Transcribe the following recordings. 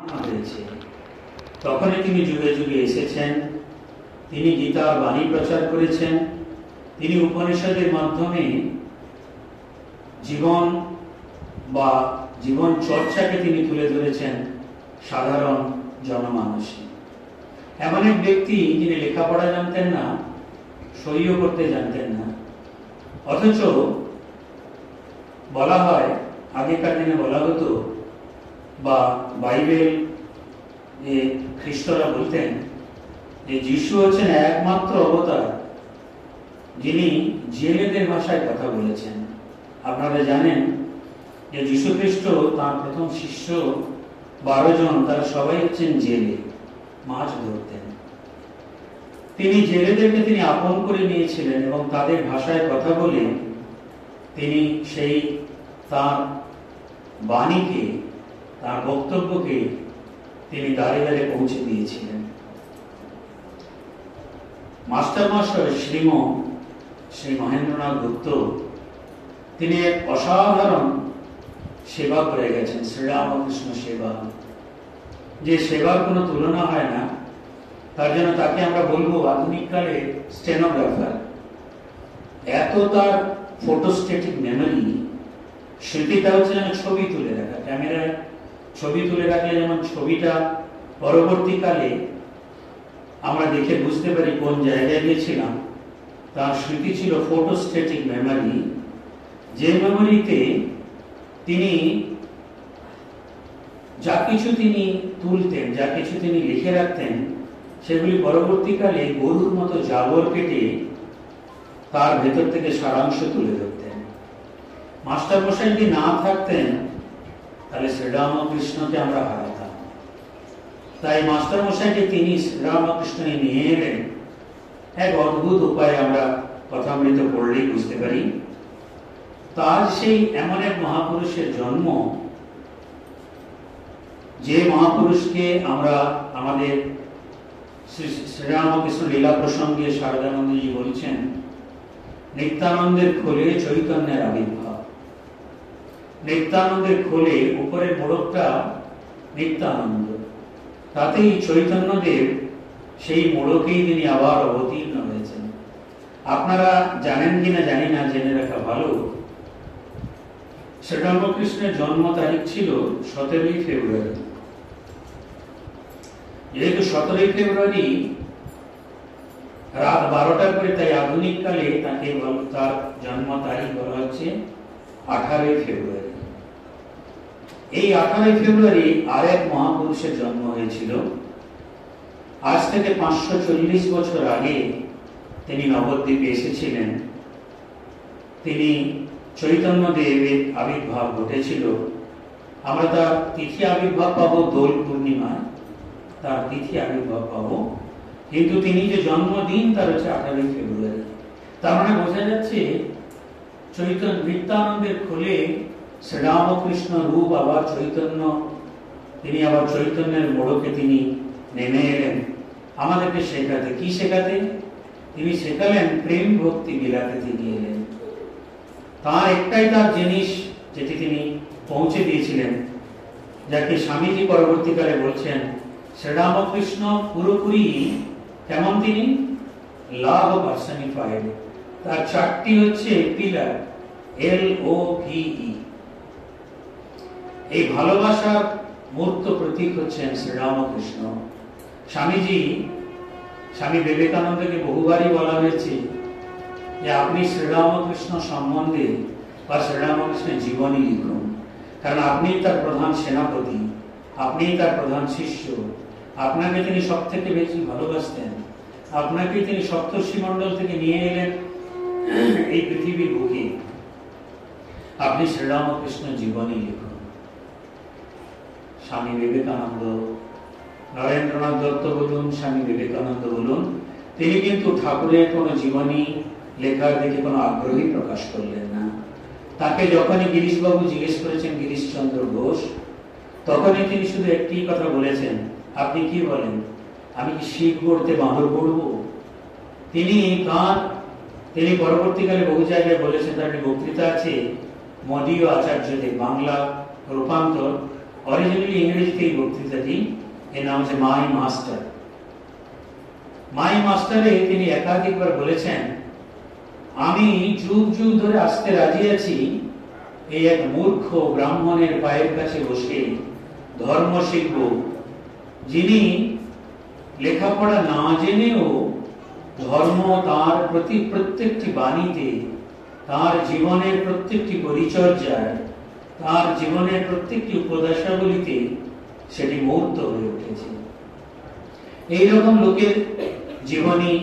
হয়েছে, তখনই তিনি যুগে যুগে এসেছেন। তিনি গীতার বাণী প্রচার করেছেন। তিনি উপনিষদের মাধ্যমে জীবন বা জীবন চর্চাকে তিনি তুলে ধরেছেন সাধারণ জনমানসে। এমন এক ব্যক্তি যিনি লেখাপড়া জানতেন না, সইও করতে জানতেন না, অথচ বলা হয়, আগেকার দিনে বলা হতো বা বাইবেল খ্রিস্টরা বলতেন যে যিশু হচ্ছেন একমাত্র অবতার যিনি জেলেদের ভাষায় কথা বলেছেন। আপনারা জানেন যে যিশু খ্রিস্ট তার প্রথম শিষ্য 12 জন, তারা সবাই হচ্ছেন জেলে, মাছ ধরতেন। তিনি জেলেদেরকে তিনি আপন করে নিয়েছিলেন এবং তাদের ভাষায় কথা বলে তিনি সেই তার বাণীকে, তার বক্তব্যকে তিনি দ্বারে দ্বারে পৌঁছে দিয়েছিলেন। মাস্টারমশাই শ্রী মহেন্দ্রনাথ গুপ্ত তিনি এক অসাধারণ সেবা করে গেছেন, শ্রীরামকৃষ্ণ সেবা, যে সেবার কোনো তুলনা হয় না। তার জন্য তাকে আমরা বলবো আধুনিক কালে স্টেনোগ্রাফার। এত তার ফটোস্টেটিক মেমোরি, শিল্পীটা হচ্ছে যেন ছবি তুলে রাখা, ক্যামেরায় ছবি তুলে রাখলে যেমন ছবিটা পরবর্তীকালে আমরা দেখে বুঝতে পারি কোন জায়গায় গিয়েছিলাম, তার স্মৃতি ছিল ফটোস্টেটিক মেমোরি, যে মেমোরিতে তিনি যা কিছু তিনি তুলতেন, যা কিছু তিনি লিখে রাখতেন, সেগুলি পরবর্তীকালে গরুর মতো জাবর কেটে তার ভেতর থেকে সারাংশ তুলে ধরতেন। মাস্টারমশাই যদি না থাকতেন তাহলে শ্রীরামকৃষ্ণকে আমরা হারাতাম। তাই মাস্টারমশাইকে তিনি শ্রীরামকৃষ্ণ নিয়ে এলেন এক অদ্ভুত উপায়ে, আমরা কথামৃত পড়লেই বুঝতে পারি। তার সেই এমন এক মহাপুরুষের জন্ম, যে মহাপুরুষকে আমরা আমাদের শ্রীরামকৃষ্ণ লীলা প্রসঙ্গে শারদানন্দজি বলছেন, নিত্যানন্দের খোলে চৈতন্যের আবির্ভাব। নিত্যানন্দের খোলে উপরের মোড়কটা নিত্যানন্দ, তাতেই চৈতন্যদেব সেই মোড়কেই তিনি আবার অবতীর্ণ হয়েছেন। আপনারা জানেন কিনা জানি না, জেনে রাখা ভালো, শ্রীরামকৃষ্ণের জন্ম তারিখ ছিল 17ই ফেব্রুয়ারি। যেহেতু 17ই ফেব্রুয়ারি রাত 12টার পরে, তাই আধুনিক কালে তাকে তার জন্ম তারিখ বলা হচ্ছে 18ই ফেব্রুয়ারি। এই 18ই ফেব্রুয়ারি আর এক মহাপুরুষের জন্ম হয়েছিল। আজ থেকে 540 বছর আগে তিনি নবদ্বীপে এসেছিলেন। তিনি চৈতন্যদেবের আবির্ভাব ঘটেছিল। আমরা তার তিথি আবির্ভাব পাবো দোল পূর্ণিমায়, তার তিথি আবির্ভাব পাবো, কিন্তু তিনি যে জন্মদিন তার হচ্ছে 18ই ফেব্রুয়ারি। তার মানে বোঝা যাচ্ছে নিত্যানন্দের খোলে শ্রীরামকৃষ্ণ রূপ আবার চৈতন্য, তিনি আবার চৈতন্যের মোড়কে তিনি নেমে এলেন আমাদেরকে শেখাতে। কি শেখাতে? তিনি শেখালেন প্রেম ভক্তি বিলাতে তিনি এলেন। তার একটাই তার জিনিস যেটি তিনি পৌঁছে দিয়েছিলেন, যাকে স্বামীজি পরবর্তীকালে বলছেন শ্রীরামকৃষ্ণ পুরোপুরি কেমন, তিনি লাভ পার্সনিফাইড। তার 4টি হচ্ছে পিলার, LOVE। এই ভালোবাসার মূর্ত প্রতীক হচ্ছেন শ্রীরামকৃষ্ণ। স্বামী বিবেকানন্দকে বহুবারই বলা হয়েছে যে আপনি শ্রীরামকৃষ্ণ সম্বন্ধে বা শ্রীরামকৃষ্ণের জীবনী লিখুন, কারণ আপনি তার প্রধান সেনাপতি, আপনি তার প্রধান শিষ্য, আপনাকে তিনি সব থেকে বেশি ভালোবাসতেন, আপনাকে তিনি সপ্তর্ষি মণ্ডল থেকে নিয়ে এলেন এই পৃথিবীর বুকে, আপনি শ্রীরামকৃষ্ণ জীবনী লিখুন। স্বামী বিবেকানন্দ, নরেন্দ্রনাথ দত্ত বলুন, স্বামী বিবেকানন্দ বলুন, তিনি কিন্তু ঠাকুরের কোনো জীবনী লেখার দিকে কোনো আগ্রহী প্রকাশ করলেন না। তাকে যখনই গিরিশবাবু জিজ্ঞেস করেছেন, গিরিশচন্দ্র ঘোষ, তখনই তিনি শুধু একটি কথা বলেছেন, আপনি কি বলেন, আমি কি শিখ পড়তে বাঁদর পড়ব? তিনি পরবর্তীকালে বহু জায়গায় বলেছেন, তার একটি বক্তৃতা আছে মদীয় আচার্যদের, বাংলা রূপান্তর, অরিজিনালি ইংরেজিতে এই বক্তৃতাটি, এর নাম হচ্ছে মাই মাস্টার। মাই মাস্টারে তিনি একাধিকবার বলেছেন, আমি যুগ যুগ ধরে আসতে রাজি আছি এই এক মূর্খ ব্রাহ্মণের পায়ের কাছে বসে ধর্ম শিখব, যিনি লেখাপড়া না জেনেও ধর্ম তার প্রতি প্রত্যেকটি বাণীতে, তার জীবনের প্রত্যেকটি পরিচর্যায়, তার জীবনের প্রত্যেকটি উপদেশাবলিতে সেটি মূর্ত হয়ে উঠেছে। এইরকম লোকের জীবনী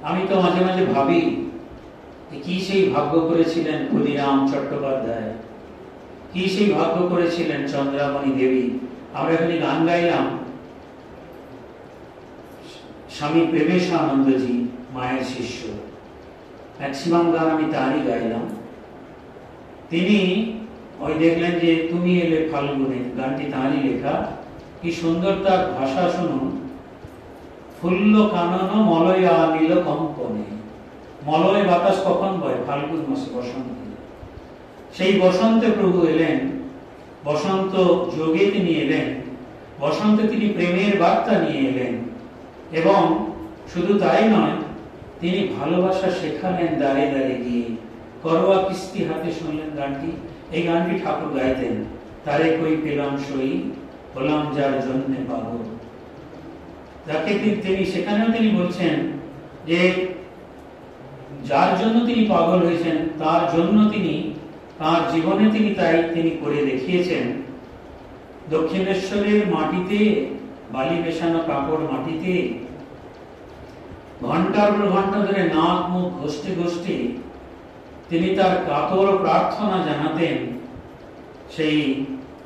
আমি তো মাঝে মাঝে ভাবি, কি সেই ভাগ্য করেছিলেন ক্ষুদিরাম চট্টোপাধ্যায়, কি সেই ভাগ্য করেছিলেন চন্দ্রামণি দেবী। আমরা এখানে গান গাইলাম, স্বামী প্রেমেশানন্দজি মায়ের শিষ্য, ম্যাক্সিমাম গান আমি তারই গাইলাম। তিনি ওই দেখলেন যে তুমি এলে ফাল্গুনে, গানটি তাঁরই লেখা, কি সুন্দর তার ভাষা শুনুন। ফুল্ল কানন মলয়া নীল কম্পনে, মলয় বাতাস কখন বয়? ফাল্গুন মাসে, বসন্তে। সেই বসন্তে প্রভু এলেন, বসন্ত যোগে তিনি এলেন, বসন্তে তিনি প্রেমের বার্তা নিয়ে এলেন। এবং শুধু তাই নয়, তিনি ভালোবাসা শেখালেন দাঁড়ে দাঁড়ে গিয়ে। করোয়া কিস্তি হাতে শুনলেন গানটি, এই গানটি ঠাকুর গাইতেন, তারে কই পেলাম সই, হলাম যার জন্যে পাগল। তাকে তিনি সেখানেও তিনি বলছেন যে যার জন্য তিনি পাগল হয়েছেন, তার জন্য তিনি তার জীবনে তিনি করে দেখিয়েছেন। দক্ষিণেশ্বরের মাটিতে, বালি মেশানো কাপড় মাটিতে ঘন্টার পর ঘন্টা ধরে নাক মুখ ঘষতে ঘষতে তিনি তার কাতর প্রার্থনা জানাতেন সেই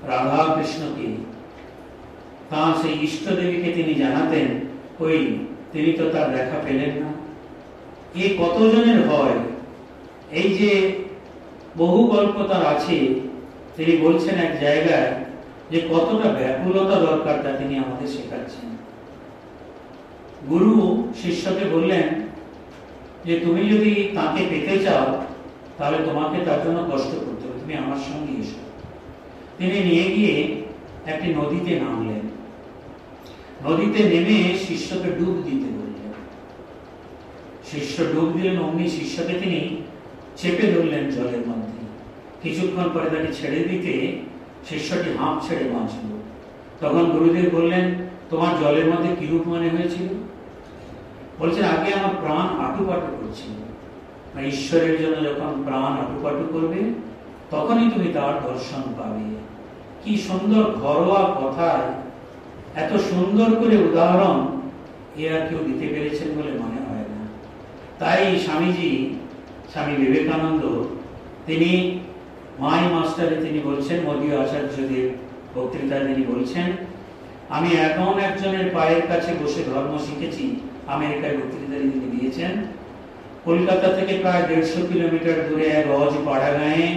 রাধা কৃষ্ণকে, তার সেই ইষ্ট দেবীকে তিনি জানাতেন। ওই তিনি তো তার দেখা পেলেন না। এই কতজনের হয়? এই যে বহু গল্প তার আছে। তিনি বলছেন এক জায়গায় যে কতটা ব্যাকুলতা দরকার তা তিনি আমাদের শেখাচ্ছেন। গুরু শিষ্যকে বললেন যে তুমি যদি তাকে পেতে চাও তাহলে তোমাকে তার জন্য কষ্ট করতে হবে, তুমি আমার সঙ্গে এসো। তিনি নিয়ে গিয়ে একটি নদীতে নামলেন। নদীতে নেমে শিষ্যকে ডুব দিতে বললেন। শিষ্য ডুব দিলেন, অমনি শিষ্যকে তিনি চেপে ধরলেন জলের মধ্যে। কিছুক্ষণ পরে তাকে ছেড়ে দিতে শিষ্যটি হাঁপ ছেড়ে বাঁচল। তখন গুরুদেব বললেন, তোমার জলের মধ্যে কিরূপ মনে হয়েছিল? বলছেন, আগে আমার প্রাণ আটুপাটু করছিল। ঈশ্বরের জন্য যখন প্রাণ আটুপাটু করবে তখনই তুমি তার দর্শন পাবে। কি সুন্দর ঘরোয়া কথায় এত সুন্দর করে উদাহরণ এরা কেউ দিতে পেরেছেন বলে মনে হয় না। তাই স্বামীজি, স্বামী বিবেকানন্দ, তিনি মাই মাস্টারে তিনি বলছেন, মদীয় আচার্যদের বক্তৃতায় তিনি বলছেন, আমি এখন একজনের পায়ের কাছে বসে ধর্ম শিখেছি। আমেরিকায় বক্তৃতায় তিনি দিয়েছেন। কলকাতা থেকে প্রায় 150 কিলোমিটার দূরে এক অজ পাড়া গাঁয়ে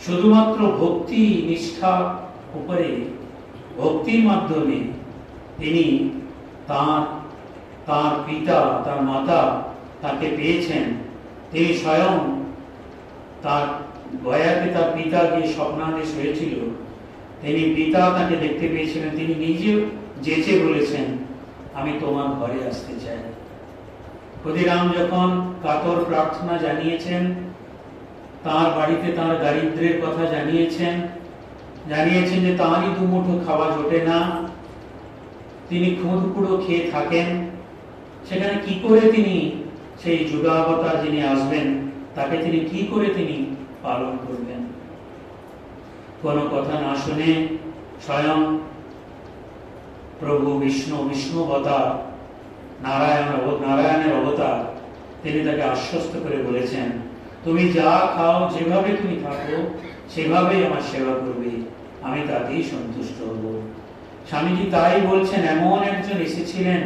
শুধুমাত্র ভক্তি নিষ্ঠা উপরে, ভক্তির মাধ্যমে তিনি তার পিতা, তার মাতা তাকে পেয়েছেন। তিনি স্বয়ং তার গয়াতে তার পিতা গিয়ে স্বপ্নাদেশ হয়েছিল, তিনি পিতা তাকে দেখতে পেয়েছিলেন। তিনি নিজে যেচে বলেছেন, আমি তোমার ঘরে আসতে চাই। ক্ষুদিরাম যখন কাতর প্রার্থনা জানিয়েছেন, তার বাড়িতে তার দারিদ্রের কথা জানিয়েছেন যে তাঁরই দুমুঠো খাওয়া জোটে না, তিনি খুঁড়ো খেয়ে থাকেন, সেখানে কি করে তিনি সেই যুগাবতার যিনি আসবেন তাকে তিনি কি করে তিনি পালন করবেন? কোনো কথা না শুনে স্বয়ং প্রভু বিষ্ণুবতার নারায়ণের অবতার, তিনি তাকে আশ্বস্ত করে বলেছেন, তুমি যা খাও, যেভাবে তুমি থাকো, সেভাবেই আমার সেবা করবে, আমি তাতেই সন্তুষ্ট হব। স্বামীজি তাই বলছেন, এমন একজন এসেছিলেন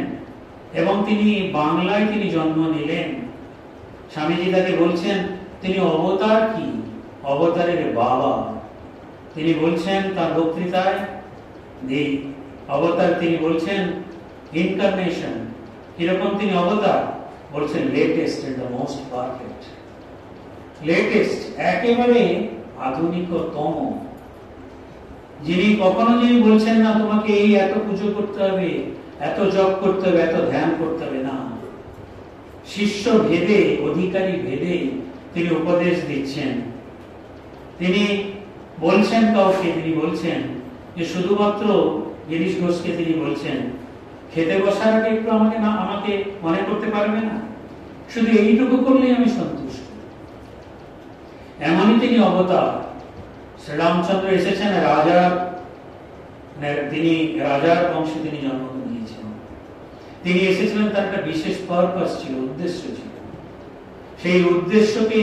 এবং তিনি বাংলায় তিনি জন্ম নিলেন। স্বামীজি তাকে বলছেন, তিনি অবতার কি? অবতারের বাবা। তিনি বলছেন তার বক্তৃতায়, অবতার তিনি বলছেন ইনকারনেশন। কিরকম তিনি অবতার? বলছেন latest and the most perfect. Latest, একেবারে আধুনিকতম। যিনি কখনো যিনি বলছেন না তোমাকে এই এত পুজো করতে হবে, এত জপ করতে হবে, এত ধ্যান করতে হবে না। শিষ্য ভেদে, অধিকারী ভেদে তিনি উপদেশ দিচ্ছেন। তিনি বলছেন কাউকে, তিনি বলছেন যে শুধুমাত্র গিরিশ ঘোষকে তিনি বলছেন খেতে বসার আগে একটু আমাকে মনে করতে পারবে না, শুধু এইটুকু করলেই আমি সন্তুষ্ট। এমনই তিনি অবতার। শ্রীরামচন্দ্র এসেছেন তিনি রাজার বংশে তিনি জন্ম নিয়েছেন। তিনি এসেছিলেন, তার একটা বিশেষ পারপাস ছিল, উদ্দেশ্য ছিল। সেই উদ্দেশ্যকে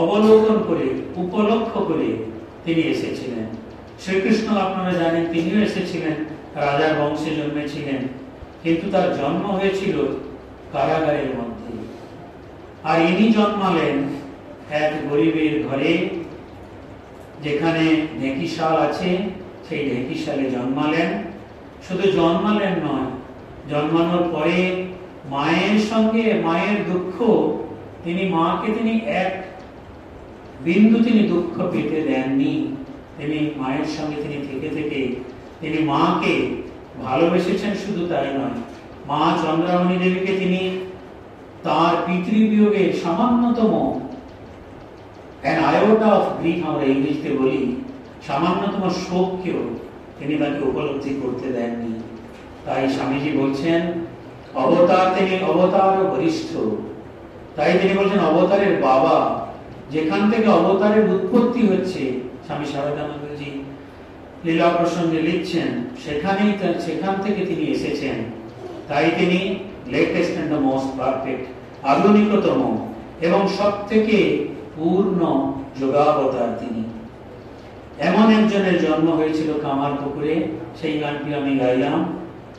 অবলোকন করে, উপলক্ষ করে তিনি এসেছিলেন। শ্রীকৃষ্ণ আপনারা জানেন, তিনিও এসেছিলেন, রাজার বংশে জন্মেছিলেন, কিন্তু তার জন্ম হয়েছিল কারাগারের মধ্যে। আর ইনি জন্মালেন এক গরিবের ঘরে, যেখানে ঢেঁকিশাল আছে, সেই ঢেঁকিশালে জন্মালেন। শুধু জন্মালেন নয়, জন্মানোর পরে মায়ের সঙ্গে, মায়ের দুঃখ মাকে তিনি এক বিন্দু তিনি দুঃখ পেতে দেননি। তিনি মায়ের সঙ্গে তিনি থেকে থেকে তিনি মাকে ভালোবেসেছেন। শুধু তাই নয়, মা চন্দ্রামণি দেবীকে তিনি তার পিতৃবিয়োগে সামান্যতম আয়োটা অফ গ্রিফ, আমরা ইংরেজিতে বলি, সামান্যতম শোককেও তিনি তাকে উপলব্ধি করতে দেননি। তাই স্বামীজি বলছেন অবতার, তিনি অবতার বরিষ্ঠ। তাই তিনি বলছেন অবতারের বাবা। যেখান থেকে অবতারের উৎপত্তি হচ্ছে, স্বামী শারদানন্দজি লীলা প্রসঙ্গে লিখছেন, সেখান থেকে তিনি এসেছেন। তাই তিনি latest and the most perfect, আধুনিকতম এবং সব থেকে পূর্ণ যোগাবতার তিনি। এমন একজনের জন্ম হয়েছিল কামারপুকুরে। সেই গানটি আমি গাইলাম,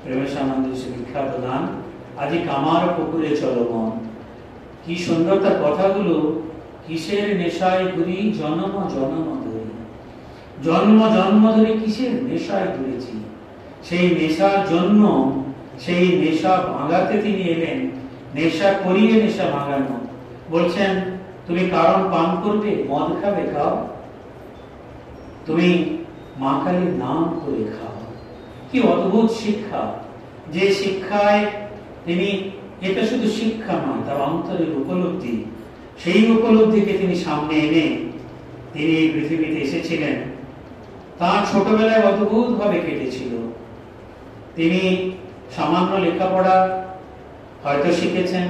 প্রেমেশানন্দের বিখ্যাত গান, আজি কামারপুকুরে চলো মন। কি সুন্দর তার কথাগুলো। কিসের নেশায় ঘুরি জন্ম জন্ম ধরে, জন্ম জন্ম ধরে কিসের নেশায় ঘুরেছি। সেই নেশার জন্য, সেই নেশা ভাঙাতে তিনি এলেন। নেশা করিয়ে নেশা ভাঙানো। বলছেন তুমি কারণ পান করবে, মদ খাবে, খাও, তুমি মা কালীর নাম করে খাও। কি অদ্ভুত শিক্ষা! যে শিক্ষায় তিনি, এটা শুধু শিক্ষা নয়, তার অন্তরের উপলব্ধি, সেই উপলব্ধিকে তিনি সামনে এনে তিনি এই পৃথিবীতে এসেছিলেন। তার ছোটবেলায় অদ্ভুত ভাবে কেটেছিল। তিনি সামান্য লেখাপড়া হয়তো শিখেছেন,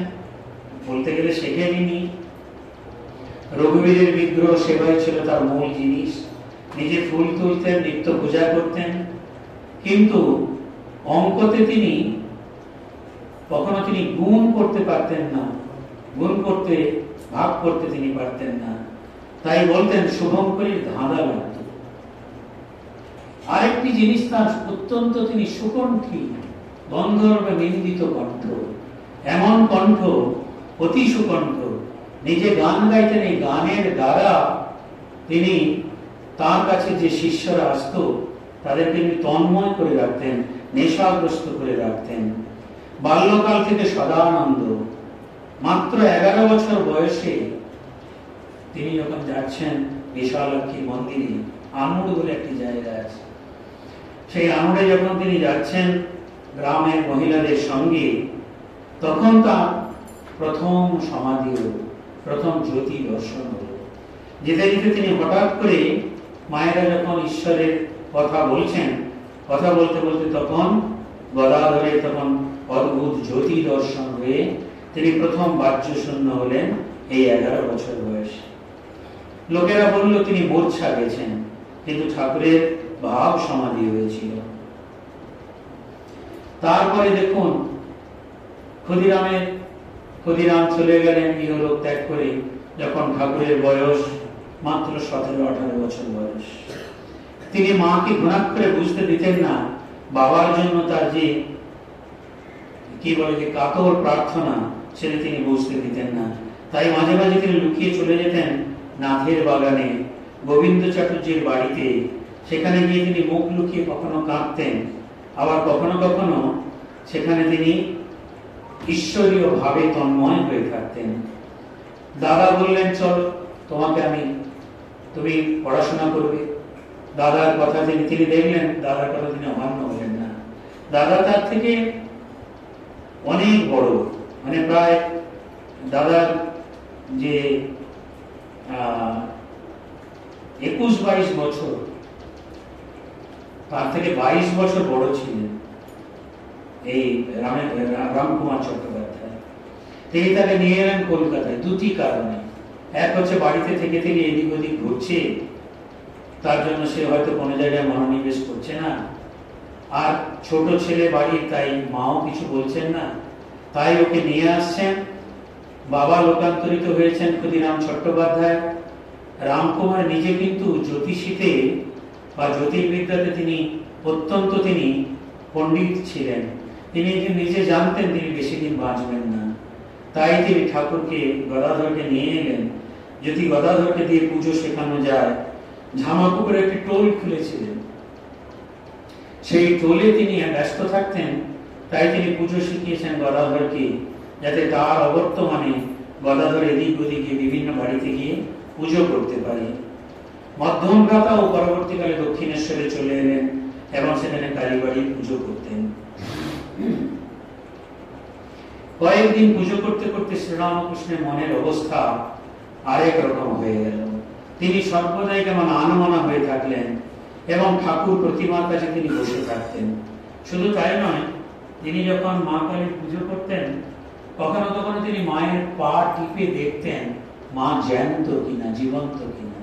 বলতে গেলে শেখেননি। রঘুবীরের বিগ্রহ সেবাই ছিল তার মূল জিনিস। নিজে ফুল তুলতেন, নিত্য পূজা করতেন, কিন্তু অঙ্কতে তিনি কখনো তিনি গুণ করতে পারতেন না, গুণ করতে, ভাগ করতে তিনি পারতেন না। তাই বলতেন শুভঙ্করীর ধাঁধা লাগত। আরেকটি জিনিস, তার অত্যন্ত তিনি সুকণ্ঠী, গন্ধর্ব নিন্দিত কণ্ঠ। এমন কণ্ঠ, অতি সুকণ্ঠ। নিজে গান গাইতেন, এই গানের দ্বারা তিনি তার কাছে যে শিষ্যরা আসত তাদেরকে তিনি তন্ময় করে রাখতেন, নেশাগ্রস্ত করে রাখতেন। বাল্যকাল থেকে সদানন্দ। মাত্র 11 বছর বয়সে তিনি যখন যাচ্ছেন বিশালাক্ষী মন্দিরে, আনুড় বলে একটি জায়গা আছে, সেই আনুড়ে যখন তিনি যাচ্ছেন গ্রামের মহিলাদের সঙ্গে, তখন তার প্রথম সমাধি হল, প্রথম জ্যোতি দর্শন হল। যেতে যেতে তিনি হঠাৎ করে মায়েরা যখন ঈশ্বরের কথা বলছেন, কথা বলতে বলতে তখন গদাধরে তখন অদ্ভুত জ্যোতি দর্শন হয়ে তিনি প্রথম বাহ্য শূন্য হলেন এই 11 বছর বয়সে। লোকেরা বলল তিনি মূর্ছা গেছেন, কিন্তু ঠাকুরের ভাব সমাধি হয়েছিল। তারপরে দেখুন ক্ষুদিরাম চলে গেলেন ইহলোক ত্যাগ করে, যখন ঠাকুরের বয়স মাত্র 17-18 বছর বয়স। তিনি মাকে ঘুণাক্ষরে বুঝতে দিতেন না। বাবার জন্য তার যে কি বলে যে কাতর প্রার্থনা, সেটা তিনি বুঝতে দিতেন না। তাই মাঝে মাঝে তিনি লুকিয়ে চলে যেতেন নাথের বাগানে, গোবিন্দ চাটুর্যের বাড়িতে। সেখানে গিয়ে তিনি মুখ লুকিয়ে কখনো কাঁদতেন, আবার কখনো কখনো সেখানে তিনি ঈশ্বরীয় ভাবে তন্ময় হয়ে থাকতেন। দাদা বললেন চল তোমাকে তুমি পড়াশোনা করবে। দাদার কথা তিনি দেখলেন, দাদার কথা তিনি অমান্য হলেন না। দাদা তার থেকে অনেক বড়, মানে প্রায় দাদার যে 21-22 বছর, তার থেকে 22 বছর বড় ছিলেন এই রামকুমার চট্টোপাধ্যায়। তিনি তাকে নিয়ে এলেন কলকাতায় দুটি কারণে। এক হচ্ছে বাড়িতে থেকে থেকে এদিক ওদিক ঘুরছে, তার জন্য সে হয়তো কোনো জায়গায় মনোনিবেশ করছে না, আর ছোট ছেলে বাড়ির, তাই মাও কিছু বলছেন না, তাই ওকে নিয়ে আসছেন। বাবা লোকান্তরিত হয়েছেন ক্ষুদিরাম চট্টোপাধ্যায়। রামকুমার নিজে কিন্তু জ্যোতিষীতে বা জ্যোতির্বিদ্যাতে তিনি অত্যন্ত পণ্ডিত ছিলেন। তিনি নিজে জানতেন তিনি বেশি দিন বাঁচবেন না, তাই তিনি ঠাকুরকে, গদাধরকে নিয়ে এলেন। যদি গদাধরকে দিয়ে পুজো শেখানো যায়, ঝামাপুকুরে একটি টোল খুলেছিলেন, সেই টোলে তিনি ব্যস্ত থাকতেন, তাই তিনি পুজো শিখিয়েছেন গদাধরকে, যাতে তার অবর্তমানে গদাধর এদিক ওদিকে বিভিন্ন বাড়িতে গিয়ে পুজো করতে পারে। মধ্যম ভ্রাতা ও পরবর্তীকালে দক্ষিণেশ্বরে চলে এলেন এবং সেখানে কালীবাড়ি পুজো করতেন। কয়েকদিন পুজো করতে করতে শ্রীরামকৃষ্ণের মনের অবস্থা আরেক রকম হয়ে গেল। তিনি সর্বদাই কেমন আনমনা হয়ে থাকলেন এবং ঠাকুর প্রতিমার কাছে তিনি বসে থাকতেন। শুধু তাই নয়, তিনি যখন মা কালীর পুজো করতেন, কখনো কখনো তিনি মায়ের পা টিপে দেখতেন মা জ্যান্ত কিনা, জীবন্ত কিনা।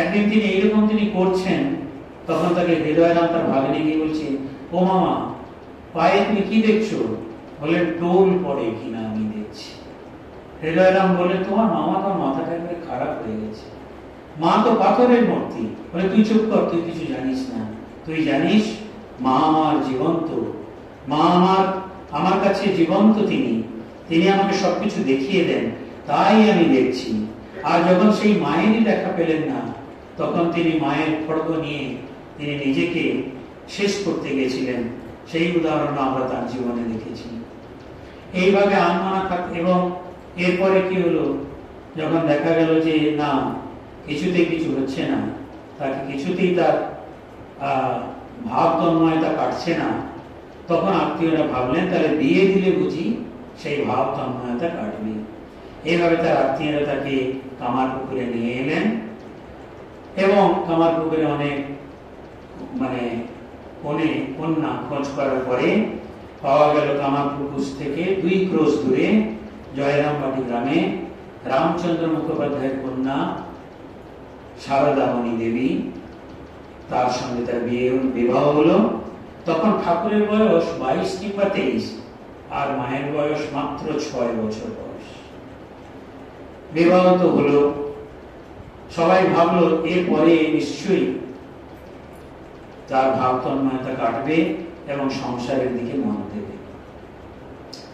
একদিন তিনি এইরকম করছেন, তখন তাকে হৃদয়রাম তার ভাগ্নে গিয়ে বলছে, ও মামা, পায়ে তুমি কি দেখছো? বললেন, টোল পড়ে কিনা আমি দেখছি। হৃদয়রাম বলে, তোমার মামা তো মাথাটা একবারে খারাপ হয়ে গেছে, মা তো পাথরের মূর্তি। বলে, তুই চুপ কর, তুই কিছু জানিস না। তুই জানিস মা আমার জীবন্ত, মা আমার কাছে জীবন্ত। তিনি আমাকে সবকিছু দেখিয়ে দেন, তাই আমি দেখছি। আর যখন সেই মায়েরই দেখা পেলেন না, তখন তিনি মায়ের খড়গ নিয়ে তিনি নিজেকে শেষ করতে গেছিলেন। সেই উদাহরণ আমরা তার জীবনে দেখেছি। এইভাবে আনমানা থাকতে, এবং এরপরে কি হলো, যখন দেখা গেল যে না, কিছুতেই কিছু হচ্ছে না, তাকে কিছুতেই তার ভাব তন্ময়তা কাটছে না, তখন আত্মীয়রা ভাবলেন তাহলে বিয়ে দিলে বুঝি সেই ভাব তন্ময়তা কাটবে। এইভাবে তার আত্মীয়রা তাকে কামারপুকুরে নিয়ে এলেন এবং কামারপুকুরে অনেক কন্যা খোঁজ করার পরে পাওয়া গেল কামারপুকুর থেকে 2 ক্রোশ দূরে জয়রামবাটি গ্রামে রামচন্দ্র মুখোপাধ্যায়ের কন্যা শারদামণি দেবী, তার সঙ্গে তার বিবাহ হলো। তখন ঠাকুরের বয়স 22 কিংবা 23, আর মায়ের বয়স মাত্র 6 বছর বয়স। বিবাহ তো হলো, সবাই ভাবলো এরপরে নিশ্চয়ই তার ভাব তন্ময়তা কাটবে এবং সংসারের দিকে মন দেবে।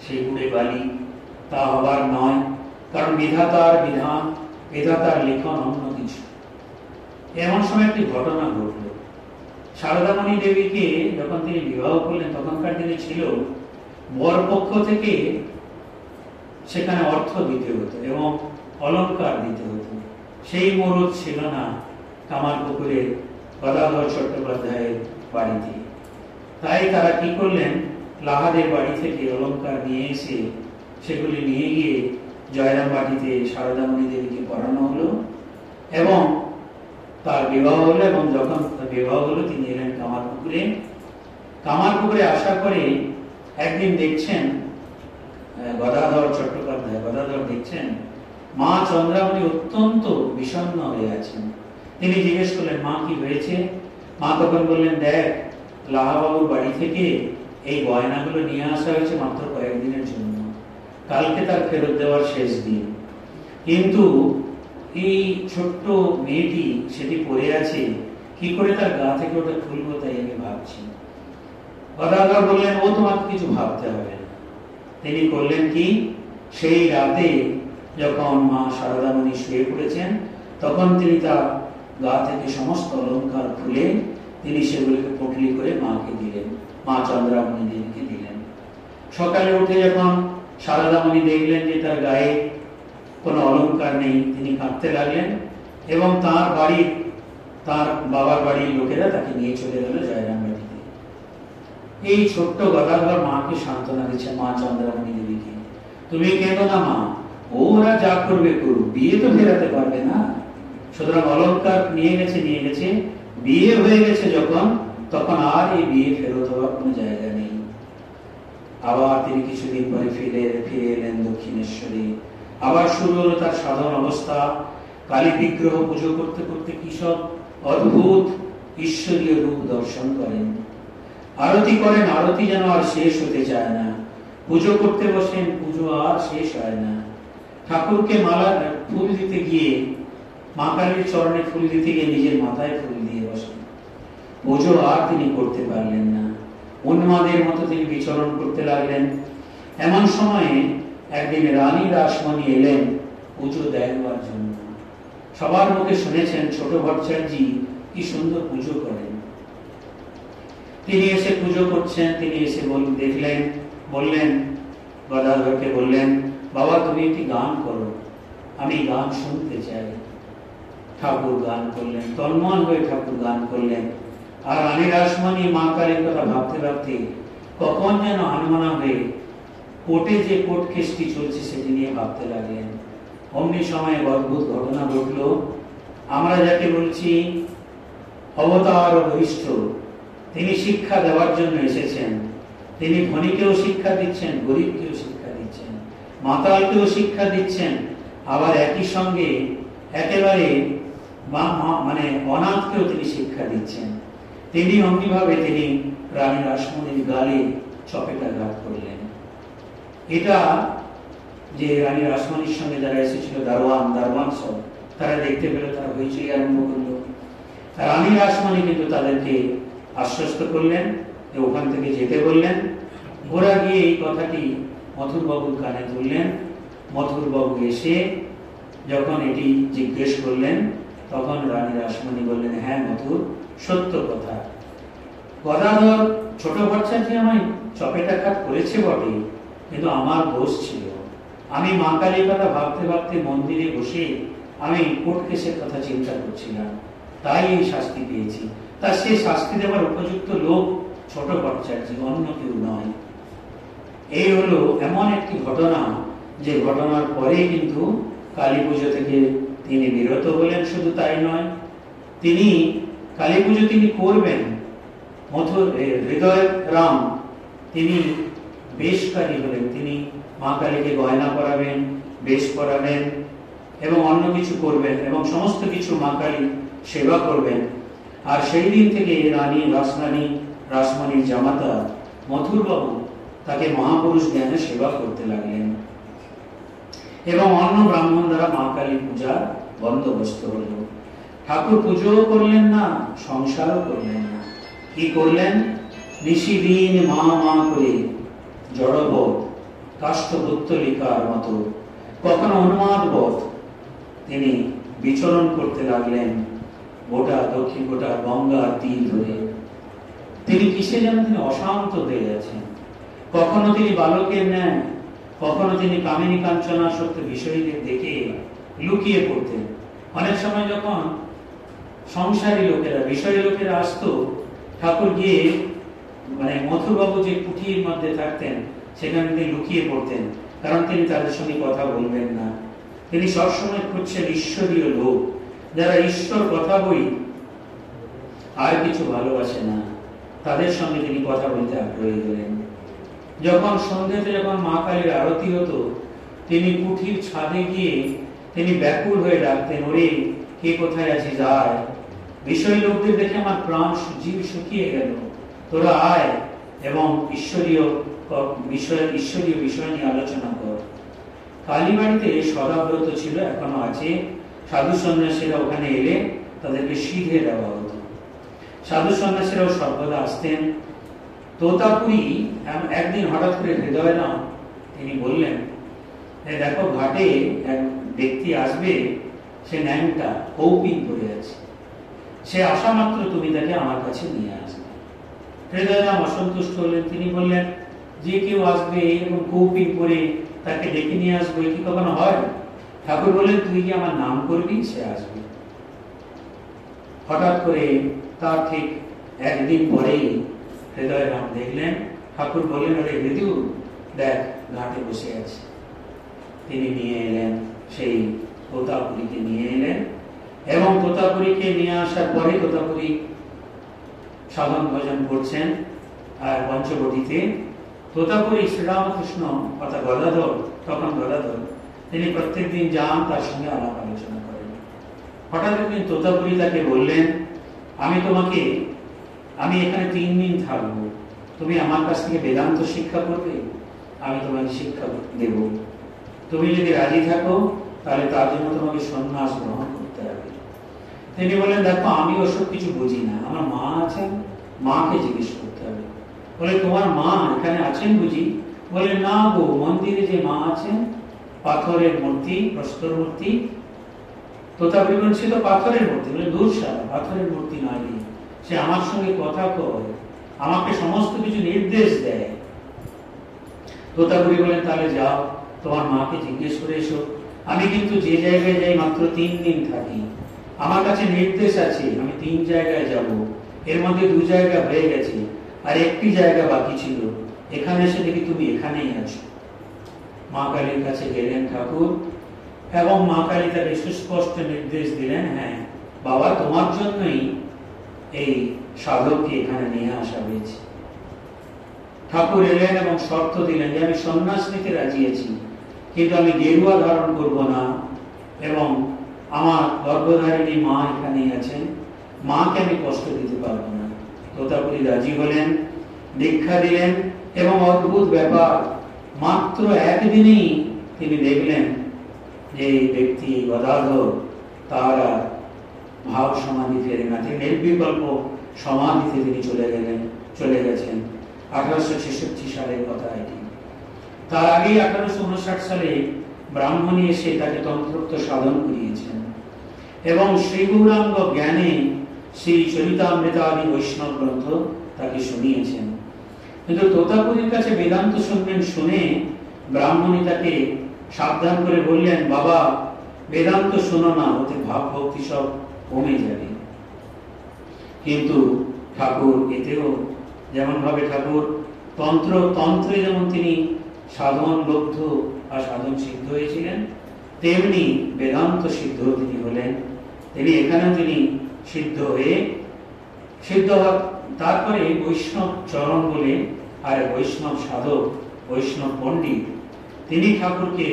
সেই গুড়ে বালি তা হবার নয়, কারণ বিধাতার বিধান, বিধাতার লিখন অন্য কিছু। এমন সময় একটি ঘটনা ঘটল। শারদামণি দেবীকে যখন তিনি বিবাহ করলেন, তখনকার দিনে ছিল বরপক্ষ থেকে সেখানে অর্থ দিতে হতো এবং অলংকার দিতে হতো। সেই মরদ ছিল না কামারপুকুরের গদাধর চট্টোপাধ্যায়ের বাড়িতে। তাই তারা কি করলেন, লাহাদের বাড়ি থেকে অলংকার নিয়ে এসে সেগুলি নিয়ে গিয়ে জয়রামবাটিতে শারদামণি দেবীকে পড়ানো হলো এবং তার বিবাহ হলো। এবং যখন বিবাহ হলো, তিনি এলেন কামারপুকুরে। কামারপুকুরে আসার পরে একদিন দেখছেন গদাধর চট্টোপাধ্যায়, গদাধর দেখছেন মা চন্দ্রাবতী অত্যন্ত বিষণ্ণ হয়ে আছেন। তিনি জিজ্ঞেস করলেন, মা কি হয়েছে? মা তখন বললেন, দেখ, লাহাবাবুর বাড়ি থেকে এই গয়নাগুলো নিয়ে আসা হয়েছে মাত্র কয়েকদিনের জন্য, কালকে তার ফেরত দেওয়ার শেষ দিন, কিন্তু এই ছোট্ট মেয়েটি সেটি পরে আছে, কি করে তার গা থেকে ওটা খুলবো তাই আমি ভাবছি। গদাধর বললেন, ও তোমাকে কিছু ভাবতে হবে না। তিনি করলেন কি, সেই রাতে যখন মা শারদামণি শুয়ে পড়েছেন, তখন তিনি তার গা থেকে সমস্ত অলংকার খুলে তিনি সেগুলিকে পটলি করে মাকে দিলেন, মা চন্দ্রামণি দেবীকে দিলেন। সকালে উঠে যখন শারদামণি দেখলেন যে তার গায়ে কোনো অলংকার নেই, তিনি কাঁদতে লাগলেন এবং তার বাড়ির তার বাবার বাড়ির লোকেরা তাকে নিয়ে চলে গেল জয়রামবাটিতে। এই ছোট্ট গদাধর মাকে সান্ত্বনা দিচ্ছে, মা চন্দ্রামণি দেবীকে, তুমি কেঁদো না মা, ওরা যা করবে করুক, বিয়ে তো ফেরাতে পারবে না। সুতরাং অলঙ্কার নিয়ে গেছে, বিয়ে হয়ে গেছে যখন, তখন আর এই বিয়ে ফেরত হওয়ার কোনো জায়গা নেই। আবার তিনি কিছুদিন পরে ফিরে এলেন দক্ষিণেশ্বরে। আবার শুরু হলো তার সাধন অবস্থা। কালী বিগ্রহ পুজো করতে করতে কি সব অদ্ভুত ঈশ্বরীয় রূপ দর্শন করেন। আরতি করেন, আরতি যেন আর শেষ হতে চায় না। পুজো করতে বসেন, পুজো আর শেষ হয় না। ঠাকুরকে মালা ফুল দিতে গিয়ে, মা কালীর চরণে ফুল দিতে গিয়ে নিজের মাথায় ফুল দিয়ে বসেন। পুজো আর তিনি করতে পারলেন না, উন্মাদের মতো তিনি বিচরণ করতে লাগলেন। এমন সময়ে একদিন রানী রাসমণি এলেন পুজো দেখবার জন্য। সবার মুখে শুনেছেন ছোট ভট্টাচার্যি কি সুন্দর পুজো করেন। তিনি এসে পুজো করছেন, তিনি এসে দেখলেন, বললেন গদাধরকে, বললেন বাবা তুমি একটি গান করো, আমি গান শুনতে চাই। ঠাকুর গান করলেন, তন্ময় হয়ে ঠাকুর গান করলেন। আর রানী রাসমণি মা কালীর কথা ভাবতে ভাবতে কখন যেন আনমনা হয়ে কোর্টে যে কোর্ট কেসটি চলছে সেটি নিয়ে ভাবতে লাগলেন। অমনি সময়ে অদ্ভুত ঘটনা ঘটলো। আমরা যাকে বলছি অবতার বরিষ্ঠ, তিনি শিক্ষা দেওয়ার জন্য এসেছেন। তিনি ধনীকেও শিক্ষা দিচ্ছেন, গরিবকেও শিক্ষা দিচ্ছেন, মাতালকেও শিক্ষা দিচ্ছেন, আবার একই সঙ্গে একেবারে মানে অনাথকেও তিনি শিক্ষা দিচ্ছেন। তিনি অমনিভাবে তিনি রানী রাসমণির গালে চপেটাঘাত করলেন। এটা যে রানী রাসমণির সঙ্গে যারা এসেছিল দারোয়ান সব, তারা দেখতে পেল, তারা হইচই আরম্ভ করলো। রানী রাসমণি কিন্তু তাদেরকে আশ্বস্ত করলেন যে ওখান থেকে যেতে বললেন। ওরা গিয়ে এই কথাটি মথুরবাবুর কানে তুললেন। মথুরবাবু এসে যখন এটি জিজ্ঞেস করলেন, তখন রানী রাসমণি বললেন, হ্যাঁ মথুর, সত্য কথা। গদাধর ছোট ভট্টাচার্যি আমায় চপেটাঘাত করেছে বটে, কিন্তু আমার দোষ ছিল। আমি মা কালীর কথা ভাবতে ভাবতে মন্দিরে বসে আমি কোর্ট কেসের কথা চিন্তা করছিলাম, তাই এই শাস্তি পেয়েছি। তা সে শাস্তি দেওয়ার উপযুক্ত লোক ছোট ভট্টাচার্যি, অন্য কেউ নয়। এই হলো এমন একটি ঘটনা, যে ঘটনার পরে কিন্তু কালী পুজো থেকে তিনি বিরত হলেন। শুধু তাই নয়, তিনি কালী পুজো তিনি করবেন। হৃদয় রাম তিনি বেশকারী হলেন। তিনি মা কালীকে গয়না পরাবেন, বেশ পরাবেন এবং অন্য কিছু করবেন, এবং সমস্ত কিছু মা কালী সেবা করবেন। আর সেই দিন থেকে রানী রাসমণির জামাতা মথুরবাবু তাকে মহাপুরুষ জ্ঞানে সেবা করতে লাগলেন। এবং অন্য ব্রাহ্মণ দ্বারা মা কালীর পূজার বন্দোবস্ত হলো। ঠাকুর পুজোও করলেন না, সংসারও করলেন না। কি করলেন? নিশিদিন মা মা করে জড়বোধ কাষ্ঠপুত্তলিকার মতো, কখনো উন্মাদ বোধ তিনি বিচরণ করতে লাগলেন গোটা গঙ্গার তীর ধরে। তিনি কিসে যেন তিনি অশান্ত হয়ে যাচ্ছেন। কখনো তিনি বালকের ন্যায়, কখনো তিনি কামিনী কাঞ্চনা সত্য বিষয়ীদের দেখে লুকিয়ে পড়তেন। অনেক সময় যখন সংসারী লোকেরা, বিষয়ী লোকেরা আসতো, ঠাকুর গিয়ে মানে মথুরবাবু যে কুঠির মধ্যে থাকতেন সেখানে তিনি লুকিয়ে পড়তেন, কারণ তিনি তাদের সঙ্গে কথা বলবেন না। তিনি সবসময় খুঁজছেন ঈশ্বরীয় লোক, যারা ঈশ্বর কথা বই আর কিছু ভালোবাসে না, তাদের সঙ্গে তিনি কথা বলতে আগ্রহী হলেন। যখন সন্ধ্যেতে যখন মা কালীর আরতি হতো, তিনি কুঠির ছাদে গিয়ে তিনি ব্যাকুল হয়ে ডাকতেন, ওরে কে কোথায় আছিস, আয়। বিষয় লোকদের দেখে আমার প্রাণ জীব শুকিয়ে গেল, তোরা আয় এবং ঈশ্বরীয় বিষয় নিয়ে আলোচনা কর। কালীবাড়িতে সদাব্রত ছিল, এখনো আছে। সাধু সন্ন্যাসীরা ওখানে এলে তাদেরকে সিধে দেওয়া হতো। সাধু সন্ন্যাসীরাও সর্বদা আসতেন। তোতাপুরি একদিন হঠাৎ করে হৃদয়রাম তিনি বললেন, দেখো ঘাটে এক ব্যক্তি আসবে, সে ন্যাংটা কৌপিন পরে আছে, সে আসা মাত্র তুমি তাকে আমার কাছে নিয়ে আসবে। হৃদয়রাম অসন্তুষ্ট হলেন। তিনি বললেন, যে কেউ আসবে এবং কৌপিন পরে তাকে ডেকে নিয়ে আসবে, কি কখনো হয়? ঠাকুর বললেন, তুই কি আমার নাম করবি, সে আসবে। হঠাৎ করে তার ঠিক একদিন পরেই হৃদয়রাম দেখলেন, ঠাকুর বললেন, আরে হৃদু দেখ, ঘাটে বসে আছে। তিনি নিয়ে এলেন, সেই তোতাপুরীকে নিয়ে এলেন, এবং তোতাপুরীকে নিয়ে আসার পরে তোতাপুরী সাধন ভজন করছেন। আর পঞ্চবটিতে তোতাপুরী শ্রীরামকৃষ্ণ অর্থাৎ গদাধর, তখন গদাধর, তিনি প্রত্যেকদিন যান, তার সঙ্গে আলাপ আলোচনা করেন। হঠাৎ একদিন তোতাপুরী তাকে বললেন, আমি এখানে 3 দিন থাকবো, তুমি আমার কাছ থেকে বেদান্ত শিক্ষা করবে, আমি তোমাকে শিক্ষা দেব। তুমি যদি রাজি থাকো তাহলে তার জন্য তোমাকে সন্ন্যাস গ্রহণ করতে হবে। তিনি বললেন, দেখো আমি ওসব কিছু বুঝি না, আমার মা আছেন, মাকে জিজ্ঞেস করতে হবে। বলে, তোমার মা এখানে আছেন বুঝি? বলে, না গো, মন্দিরে যে মা আছেন, পাথরের মূর্তি, প্রস্তর মূর্তি। তোতাপুরী বলছে, তো পাথরের মূর্তি। বলে, দূর সারা, পাথরের মূর্তি নয়, সে আমার সঙ্গে কথা কয়, আমাকে সমস্ত কিছু নির্দেশ দেয়। তোতাপুরী বলেন, তাহলে যাও, তোমার মাকে জিজ্ঞেস করে এসো। আমি কিন্তু যে জায়গায় যাই মাত্র 3 দিন থাকি, আমার কাছে নির্দেশ আছে আমি 3 জায়গায় যাব, এর মধ্যে 2 জায়গা হয়ে গেছে, আর একটি জায়গা বাকি ছিল, এখানে এসে দেখি তুমি এখানেই আছো। মা কালীর কাছে গেলেন ঠাকুর, এবং মা কালী তাকে সুস্পষ্ট নির্দেশ দিলেন, হ্যাঁ বাবা, তোমার জন্যই এই সাধককে এখানে নিয়ে আসা হয়েছে। ঠাকুর এলেন এবং শর্ত দিলেন যে আমি সন্ন্যাস নিতে রাজি আছি, কিন্তু আমি গেরুয়া ধারণ করব না, এবং আমার গর্ভধারিণী মা এখানেই আছেন, মাকে আমি কষ্ট দিতে পারবো না। তোতাপুরী রাজি হলেন, দীক্ষা দিলেন, এবং অদ্ভুত ব্যাপার, মাত্র 1 দিনেই তিনি দেখলেন যে এই ব্যক্তি গদাধর, তার ভাব সমাধি ফেরে না, তিনি নির্বিকল্প সমাধিতে তিনি চলে গেছেন। 1866 সালের কথা এটি। তার আগে 1859 সালে ব্রাহ্মণী এসে তাকে তন্ত্রোক্ত সাধন করিয়েছেন, এবং শ্রী গৌরাঙ্গ জ্ঞানে শ্রী চরিতামৃতাদি বৈষ্ণব গ্রন্থ তাকে শুনিয়েছেন। কিন্তু তোতাপুরীর কাছে বেদান্ত শুনবেন শুনে ব্রাহ্মণী তাকে সাবধান করে বললেন, বাবা বেদান্ত শোনো না, ওতে ভাব ভক্তি সব কমে যাবে। কিন্তু ঠাকুর এতেও যেমন ভাবে ঠাকুর তন্ত্রে যেমন তিনি সাধন লব্ধ আর সাধন সিদ্ধ হয়েছিলেন, তেমনি বেদান্ত সিদ্ধ তিনি হলেন। এখানেও তিনি সিদ্ধ হওয়ার তারপরে বৈষ্ণব চরণ বলে আর বৈষ্ণব সাধক, বৈষ্ণব পণ্ডিত, তিনি ঠাকুরকে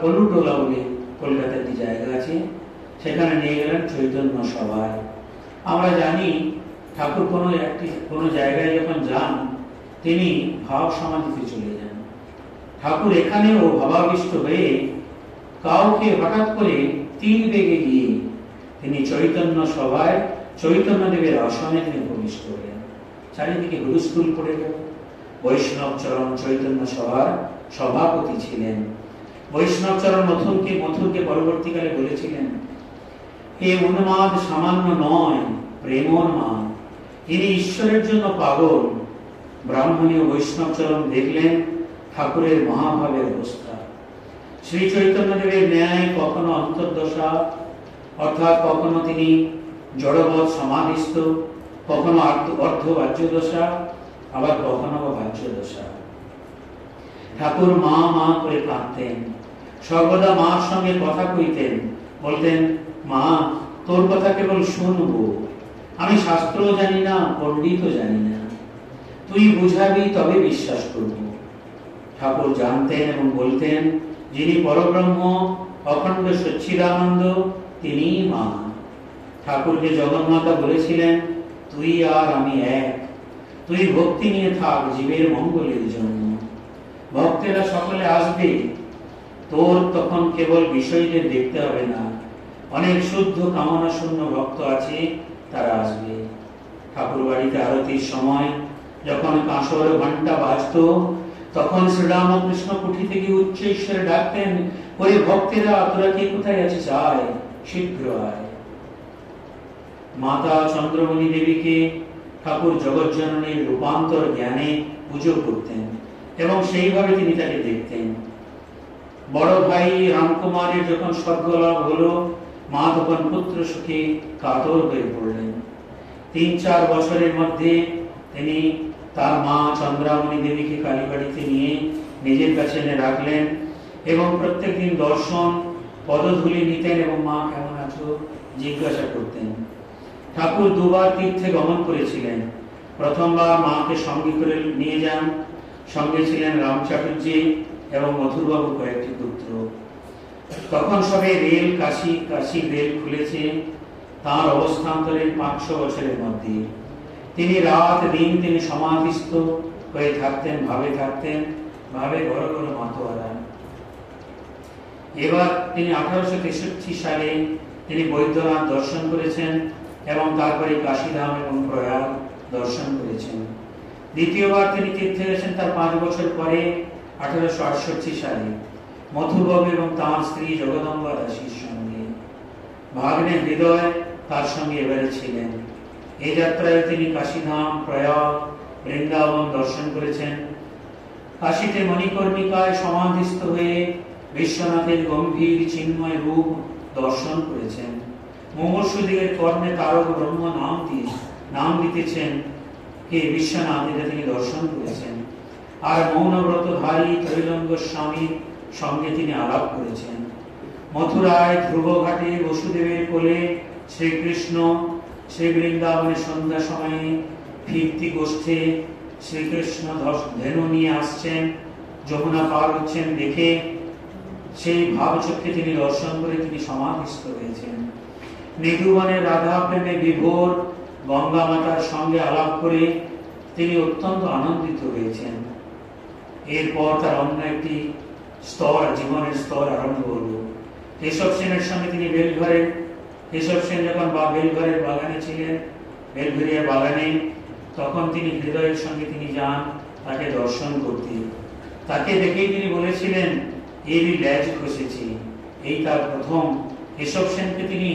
কলুটোলা বলে কলকাতার একটি জায়গা আছে, সেখানে নিয়ে গেলেন চৈতন্য সভায়। আমরা জানি ঠাকুর কোনো জায়গায় যখন যান, তিনি ভাব সমাধিতে চলে যান। ঠাকুর এখানেও ভাবাবিষ্ট হয়ে কাউকে হঠাৎ করে 3 বেগে গিয়ে তিনি চৈতন্য সভায় চৈতন্যদেবের আসনে তিনি প্রবেশ করলেন। চারিদিকে হুলস্থুল পড়ে গেল। বৈষ্ণব চরণ চৈতন্য সভার সভাপতি ছিলেন। বৈষ্ণব চরণ মথুরকে পরবর্তীকালে বলেছিলেন, এ উন্মাদ সামান্য নয়, প্রেমোন্মাদ, ইনি ঈশ্বরের জন্য পাগল। ব্রাহ্মণীয় বৈষ্ণব চরণ দেখলেন ঠাকুরের মহাভাবের অবস্থা। শ্রী চৈতন্যদেবের ন্যায় কখনো অন্তর্দশা, অর্থাৎ কখনো তিনি জড়বৎ সমাধিস্থ, কখনো অর্ধবাহ্য দশা, আবার কখনো বা বাহ্য দশা। ঠাকুর মা মা করে কাঁদতেন, সর্বদা মার সঙ্গে কথা কইতেন, বলতেন, মা তোর কথা কেবল শুনবো, আমি শাস্ত্র জানি না, পণ্ডিত জানি না, তুই বুঝাবি তবে বিশ্বাস করব। ঠাকুর জানতেন এবং বলতেন, যিনি পরব্রহ্ম অখণ্ড সচ্চিদানন্দ, তিনিই মা। ঠাকুরকে জগন্মাতা বলেছিলেন, তুই আর আমি এক, তুই ভক্তি নিয়ে থাক জীবের মঙ্গলের জন্য, ভক্তেরা সকলে আসবে, তোর তখন কেবল বিষয়দের দেখতে হবে না, অনেক শুদ্ধ কামনা শূন্য ভক্ত আছে, তারা আসবে। ঠাকুর বাড়িতে আরতির সময় যখন কাঁসর ঘন্টা বাজত, তখন শ্রীরামকৃষ্ণ কুঠি থেকে উচ্চ ঈশ্বরে ডাকতেন, ওরে ভক্তেরা, তোরা কে কোথায় আছিস, আয়, শীঘ্র আয়। মাতা চন্দ্রমণি দেবীকে ঠাকুর জগজ্জননীর রূপান্তর জ্ঞানে পুজো করতেন, এবং সেইভাবে তিনি তাকে দেখতেন। বড় ভাই রামকুমারের যখন স্বর্গলাভ হলো, মা তখন পুত্র সুখে কাতর হয়ে পড়লেন। 3-4 বছরের মধ্যে তিনি তার মা চন্দ্রামণি দেবীকে কালীবাড়িতে নিয়ে নিজের কাছে এনে রাখলেন এবং প্রত্যেকদিন দর্শন পদধূলি নিতেন এবং মা কেমন আছো জিজ্ঞাসা করতেন। ঠাকুর দুবার তীর্থে গমন করেছিলেন। প্রথমবার মাকে সঙ্গে করে নিয়ে যান, সঙ্গে ছিলেন রাম চাটুর্যী এবং মথুরবাবু কয়েকটি পুত্র। তখন সবে রেল কাশি রেল খুলেছে। তার অবস্থান্তরের 500 বছরের মধ্যে তিনি রাত দিন তিনি সমাধিস্থ হয়ে থাকতেন, ভাবে ঘর ঘর মাতোয়ারা। এবার তিনি 1863 সালে তিনি বৈদ্যনাথ দর্শন করেছেন এবং তারপরে কাশীধাম এবং প্রয়াগ দর্শন করেছেন। দ্বিতীয়বার তিনি তীর্থে গেছেন তার 5 বছর পরে 1868 সালে মথুরবাবু এবং তাঁর স্ত্রী জগদম্বা দাসীর সঙ্গে। ভাগ্নে হৃদয় তার সঙ্গে এবারে ছিলেন। এই যাত্রায় তিনি কাশীধাম, প্রয়াগ, বৃন্দাবন দর্শন করেছেন। কাশীতে মণিকর্ণিকায় সমাধিস্থ হয়ে বিশ্বনাথের গম্ভীর চিন্ময় রূপ দর্শন করেছেন। মুমূর্ষুদিগের কর্ণে তারক ব্রহ্ম নাম দিতেছেন কে বিশ্বনাথ, এটা তিনি দর্শন করেছেন। আর মৌনব্রতধারী ত্রৈলঙ্গ স্বামীর সঙ্গে তিনি আলাপ করেছেন। মথুরায় ধ্রুবঘাটে বসুদেবের কোলে শ্রীকৃষ্ণ, শ্রী বৃন্দাবনের সন্ধ্যা সময়ে ফিরতি গোষ্ঠে শ্রীকৃষ্ণ ধেনু নিয়ে আসছেন, যমুনা পার হচ্ছেন দেখে সেই ভাবচক্ষে তিনি দর্শন করে তিনি সমাধিস্থ হয়েছেন। নিধুবনের রাধা প্রেমে বিভোর গঙ্গা মাতার সঙ্গে আলাপ করে তিনি অত্যন্ত আনন্দিত হয়েছেন। এরপর তার অন্য একটি জীবনের স্তর আরম্ভ হল। কেশব সেনের সঙ্গে তিনি বেলঘরে, কেশব সেন যখন বেলঘরের বাগানে ছিলেন, বেলঘরিয়া বাগানে, তখন তিনি হৃদয়ের সঙ্গে তিনি যান তাকে দর্শন করতে। তাকে দেখেই তিনি বলেছিলেন এরই ল্যাজ খসেছি। এই তার প্রথম। কেশব সেনকে তিনি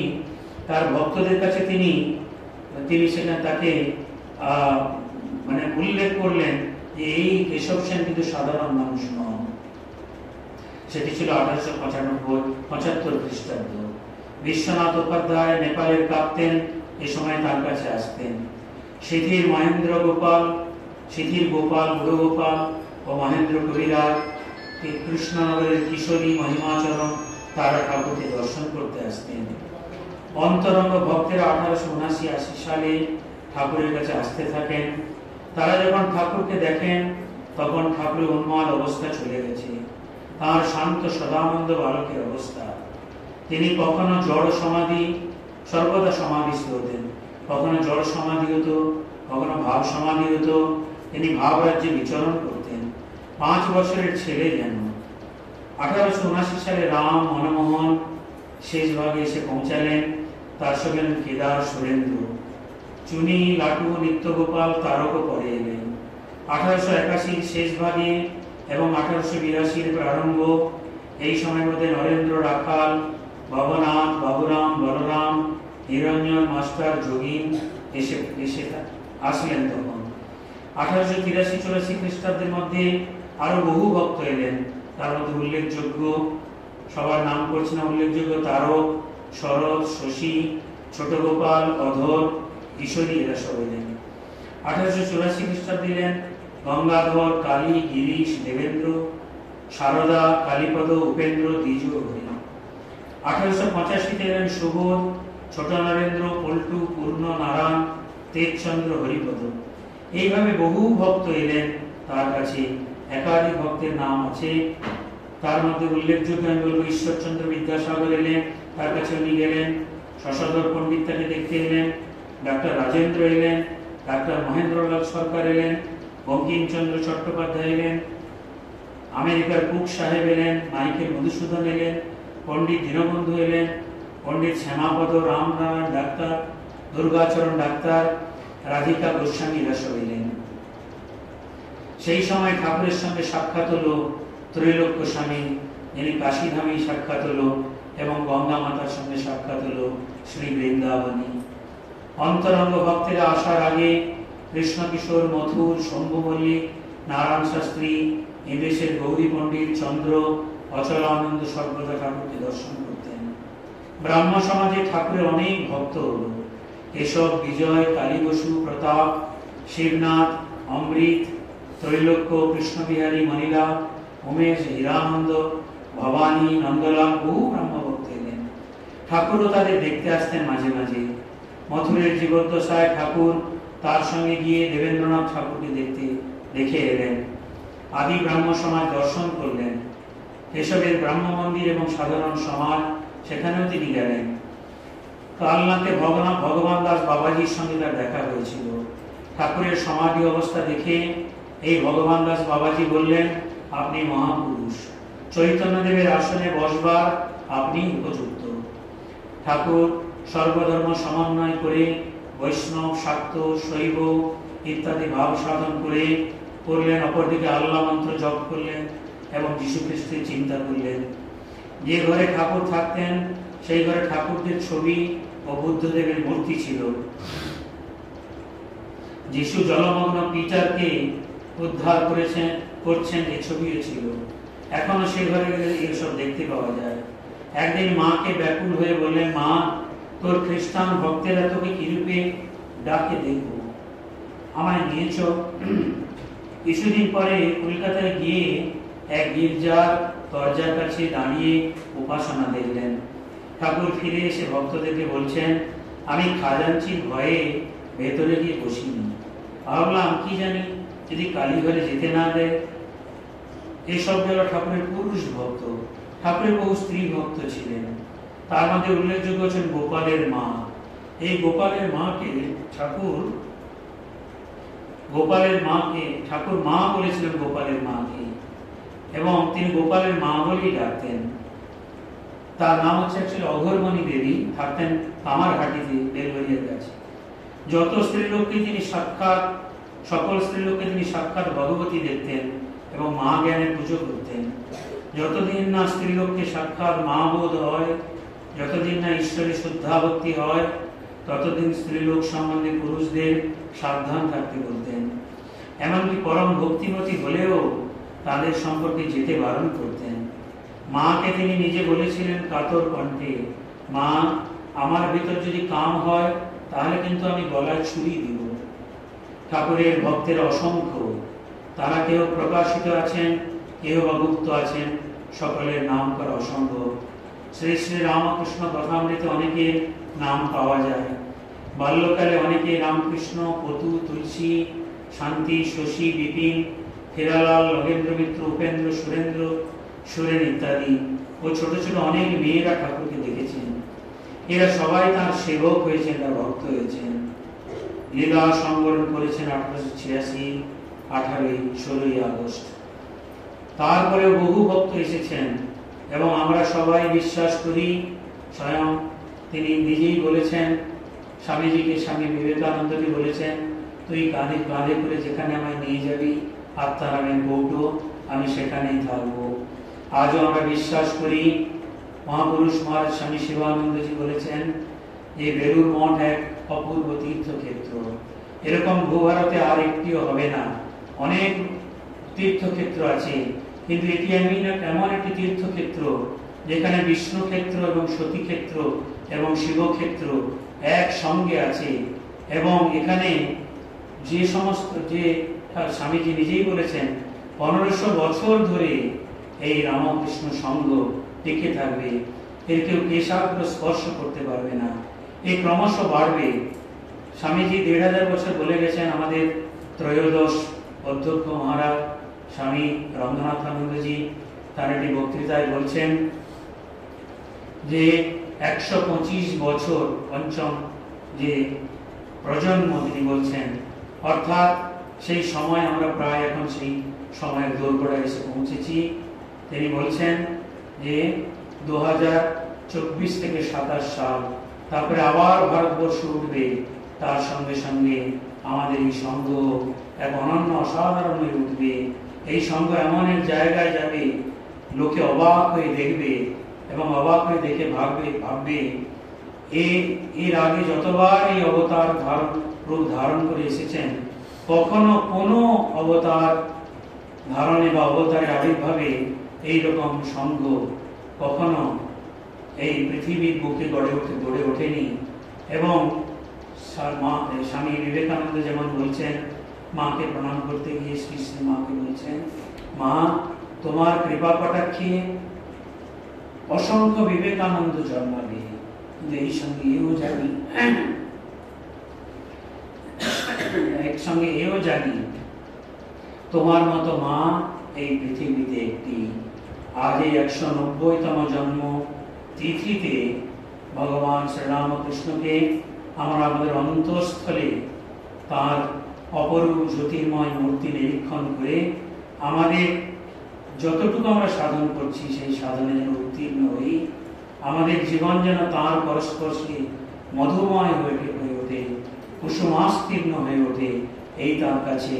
তার ভক্তদের কাছে তিনি সেখানে তাকে মানে উল্লেখ করলেন যে এই কেশব সেন কিন্তু সাধারণ মানুষ নন। সেটি ছিল 1875 খ্রিস্টাব্দ। বিশ্বনাথ উপাধ্যায় নেপালের কাপ্তেন এ সময় তার কাছে আসতেন। শিথির গোপাল, বুড়ো গোপাল ও মহেন্দ্র কবিরাজ কৃষ্ণনগরের কিশোরী মহিমাচরণ তারা ঠাকুরকে দর্শন করতে আসতেন। অন্তরঙ্গ ভক্তেরা 1879-80 সালে ঠাকুরের কাছে আসতে থাকেন। তারা যখন ঠাকুরকে দেখেন তখন ঠাকুরের উন্মাদ অবস্থা চলে গেছে, তার শান্ত সদানন্দ বালকের অবস্থা। তিনি কখনো জড় সমাধি, সর্বদা সমাধিস্থ হতেন, কখনো জড় সমাধি হতো, কখনো ভাব সমাধি হতো। তিনি ভাব রাজ্যে বিচরণ করতেন। 5 বছরের ছেলে যেন। 1879 সালে রাম মনমোহন শেষ ভাগে এসে পৌঁছালেন। তার সঙ্গে কেদার, সুরেন্দ্র, চুনি, লাটু, নিত্যগোপাল, তারকও পরে এলেন। 1881 শেষ ভাগে এবং 1882 প্রারম্ভ, এই সময়ের মধ্যে নরেন্দ্র, রাখাল, ভবনাথ, বাবুরাম, বলরাম, নিরঞ্জন, মাস্টার, যোগীন এসে আসলেন। তখন 1883-84 খ্রিস্টাব্দের মধ্যে আরো বহু ভক্ত এলেন। তার মধ্যে উল্লেখযোগ্য, সবার নাম করছে না, উল্লেখযোগ্য তারক, শরৎ, শশী, ছোট গোপাল, অধর, কিশোরী, এরা সব এলেন। 1884 খ্রিস্টাব্দে এলেন গঙ্গাধর, কালী, গিরিশ, দেবেন্দ্র, সারদা, কালীপদ, উপেন্দ্র, দ্বিজ, হরি। 1885 এলেন সুবোধ, ছোট নরেন্দ্র, পল্টু, পূর্ণ, নারায়ণ, তেজচন্দ্র, হরিপদ। এইভাবে বহু ভক্ত এলেন তার কাছে। একাধিক ভক্তের নাম আছে, তার মধ্যে উল্লেখযোগ্য আমি বলবো ঈশ্বরচন্দ্র বিদ্যাসাগর এলেন, তার কাছে উনি গেলেন। শশধর পণ্ডিত তাকে দেখতে এলেন। ডাক্তার রাজেন্দ্র এলেন, ডাক্তার মহেন্দ্রলাল সরকার এলেন, বঙ্কিমচন্দ্র চট্টোপাধ্যায় এলেন, আমেরিকার কুক সাহেব এলেন, মাইকেল মধুসূদন এলেন, পণ্ডিত দীনবন্ধু এলেন, পণ্ডিত শ্যামাপদ রামনারায়ণ ডাক্তার, দুর্গাচরণ ডাক্তার, রাধিকা গোস্বামী সব এলেন। সেই সময় ঠাকুরের সঙ্গে সাক্ষাৎ হলো ত্রৈলোক্য স্বামী, যিনি কাশীধামেই সাক্ষাৎ হলো, এবং গঙ্গা মাতার সঙ্গে সাক্ষাৎ হলো শ্রী বৃন্দাবনী। অন্তরঙ্গ ভক্তেরা আসার আগে কৃষ্ণকিশোর, মথুর, শম্ভু মল্লিক, নারায়ণ শাস্ত্রী, এদেশের গৌরী পণ্ডিত, চন্দ্র, অচলানন্দ সর্বদা ঠাকুরকে দর্শন করতেন। ব্রাহ্ম সমাজে ঠাকুরের অনেক ভক্ত হলো। কেশব, বিজয়, কালী বসু, প্রতাপ, শিবনাথ, অমৃত, ত্রৈলোক্য, কৃষ্ণবিহারী, মণিলা, উমেশ, হীরানন্দ, ভবানী, নন্দলাল, বহু ব্রহ্মভক্ত এলেন। ঠাকুরও তাদের দেখতে আসতেন মাঝে মাঝে। মথুরের জীবদ্দশায় ঠাকুর তার সঙ্গে গিয়ে দেবেন্দ্রনাথ ঠাকুরকে দেখে এলেন। আদি ব্রাহ্ম সমাজ দর্শন করলেন। কেশবের ব্রাহ্ম মন্দির এবং সাধারণ সমাজ, সেখানেও তিনি গেলেন। কালনাতে ভগবান দাস বাবাজির সঙ্গে তার দেখা হয়েছিল। ঠাকুরের সমাধি অবস্থা দেখে এই ভগবান দাস বাবাজি বললেন, আপনি মহাপুরুষ, চৈতন্যদেবের আসনে বসবার আপনি উপযুক্ত। ঠাকুর সর্বধর্ম সমন্বয় করে বৈষ্ণব, শাক্ত, শৈব ইত্যাদি ভাব সাধন করলেন। অপরদিকে আল্লাহ মন্ত্র জপ করলেন এবং যীশু খ্রিস্টের চিন্তা করলেন। যে ঘরে ঠাকুর থাকতেন সেই ঘরে ঠাকুরদের ছবি ও বুদ্ধদেবের মূর্তি ছিল। যিশু জলমগ্ন পিটারকে উদ্ধার করছেন এই ছবিও ছিল। এখনো সে ঘরে গেলে এসব দেখতে পাওয়া যায়। একদিন মাকে ব্যাকুল হয়ে বললেন, মা, তোর খ্রিস্টান ভক্তেরা তোকে কিরূপে ডাকে দেখবো, আমায় নিয়েছ। কিছুদিন পরে কলকাতায় গিয়ে এক গির্জার দরজার কাছে দাঁড়িয়ে উপাসনা দেখলেন। ঠাকুর ফিরে এসে ভক্তদেরকে বলছেন, আমি খাজাঞ্চির ভয়ে ভেতরে গিয়ে বসিনি। ভাবলাম কি জানি যদি কালীঘরে যেতে না দেয়। এসব গেল ঠাকুরের পুরুষ ভক্ত। ঠাকুরের বহু স্ত্রী ভক্ত ছিলেন। তার মধ্যে উল্লেখযোগ্য হচ্ছেন গোপালের মা। এই গোপালের মাকে ঠাকুর মা বলেছিলেন গোপালের মাকে, এবং তিনি গোপালের মা বলেই ডাকতেন। তার নাম হচ্ছে অঘরমণি দেবী, থাকতেন কামারহাটিতে, বেলবাড়িয়ার কাছে। সকল স্ত্রীলোককে তিনি সাক্ষাৎ ভগবতী দেখতেন এবং মা জ্ঞানের পুজো করতেন। যতদিন না স্ত্রীলোককে সাক্ষাৎ মা বোধ হয়, যতদিন না ঈশ্বরের শুদ্ধাভক্তি হয়, ততদিন স্ত্রীলোক সম্বন্ধে পুরুষদের সাবধান থাকতে বলতেন। এমনকি পরম ভক্তিমতী হলেও তাদের সম্পর্কে যেতে বারণ করতেন। মাকে তিনি নিজে বলেছিলেন কাতর কণ্ঠে, মা, আমার ভিতর যদি কাম হয় তাহলে কিন্তু আমি গলায় ছুরি দিব। ঠাকুরের ভক্তের অসংখ্য, তারা কেউ প্রকাশিত আছেন, কেউ বা গুপ্ত আছেন, সকলের নাম করা অসম্ভব। শ্রী শ্রী রামকৃষ্ণ কথামৃতে অনেকের নাম পাওয়া যায়। বাল্যকালে অনেকে রামকৃষ্ণ, পতু, তুলসী, শান্তি, শশী, বিপিন, হেরালাল, নগেন্দ্র মিত্র, উপেন্দ্র, সুরেন্দ্র, সুরেন ইত্যাদি ও ছোট ছোট অনেক মেয়েরা ঠাকুরকে দেখেছেন। এরা সবাই তার সেবক হয়েছেন, তার ভক্ত হয়েছেন। লীলা সংবরণ করেছেন 1886, 16ই আগস্ট। তারপরেও বহু ভক্ত এসেছেন এবং আমরা সবাই বিশ্বাস করি, স্বয়ং তিনি নিজেই বলেছেন, স্বামীজিকে, স্বামী বিবেকানন্দকে বলেছেন, তুই কাঁধে কাঁধে করে যেখানে আমায় নিয়ে যাবি আত্মারামের কৌটো, আমি সেখানেই থাকবো। আজও আমরা বিশ্বাস করি। মহাপুরুষ মহারাজ স্বামী শিবানন্দজি বলেছেন যে বেলুড় মঠ এক অপূর্ব তীর্থক্ষেত্র। এরকম ভূভারতে আর একটিও হবে না। অনেক তীর্থক্ষেত্র আছে, কিন্তু এটি এমন একটি তীর্থক্ষেত্র যেখানে বিষ্ণু ক্ষেত্র এবং সতী ক্ষেত্র এবং শিব ক্ষেত্র একসঙ্গে আছে। এবং এখানে যে স্বামীজি নিজেই বলেছেন 1500 বছর ধরে এই রামকৃষ্ণ সংঘ টিকে থাকবে, এর কেউ কেশাগ্র স্পর্শ করতে পারবে না। এই ক্রমশ বাড়বে। স্বামীজি 1500 বছর বলে গেছেন। আমাদের ত্রয়োদশ অধ্যক্ষ মহারাজ স্বামী রঙ্গনাথানন্দজি তার একটি বক্তৃতায় বলছেন যে 125 বছর পঞ্চম যে প্রজন্ম তিনি বলছেন, অর্থাৎ সেই সময় আমরা প্রায় এখন সেই সময়ের দোরগোড়ায় এসে পৌঁছেছি। তিনি বলছেন যে 2024 থেকে 27 সাল, তারপরে আবার ভারতবর্ষ উঠবে, তার সঙ্গে সঙ্গে আমাদের এই সংঘ এক অনন্য অসাধারণ হয়ে উঠবে। এই সংঘ এমন এক জায়গায় যাবে, লোকে অবাক হয়ে দেখবে এবং অবাক হয়ে দেখে ভাববে এর আগে যতবার এই অবতার রূপ ধারণ করে এসেছেন, কখনো কোনো অবতার ধারণে বা অবতারের আবির্ভাবে এইরকম সংঘ কখনো এই পৃথিবীর বুকে গড়ে ওঠেনি। এবং স্বামী বিবেকানন্দ যেমন বলছেন, মাকে প্রণাম করতে গিয়ে শ্রী শ্রী মাকে বলছেন, মা তোমার কৃপা কটাক্ষে অসংখ্য বিবেকানন্দ জন্মাবে, কিন্তু এই সঙ্গে এও জানি একসঙ্গে এও জানি তোমার মতো মা এই পৃথিবীতে একটি। আজ এই 190তম জন্ম তিথিতে ভগবান শ্রীরামকৃষ্ণকে আমরা আমাদের অন্তঃস্থলে তার অপরূপ জ্যোতির্ময় মূর্তি নিরীক্ষণ করে আমাদের যতটুকু আমরা সাধন করছি সেই সাধনে যেন উত্তীর্ণ হই, আমাদের জীবন যেন তাঁর পরস্পর্শে মধুময় হয়ে ওঠে, কুসুমাস্তীর্ণ হয়ে ওঠে, এই তার কাছে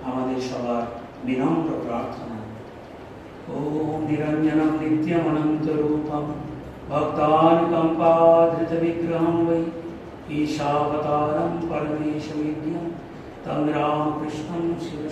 আমাদের সবার বিনম্র প্রার্থনা। ওম নিরঞ্জনম নিত্যম অনন্ত রূপম ভক্তানুকম্পাধৃত বিগ্রহম বৈ ঈশাবতারম পরমেশ বিদ্যম তং রামকৃষ্ণং শিব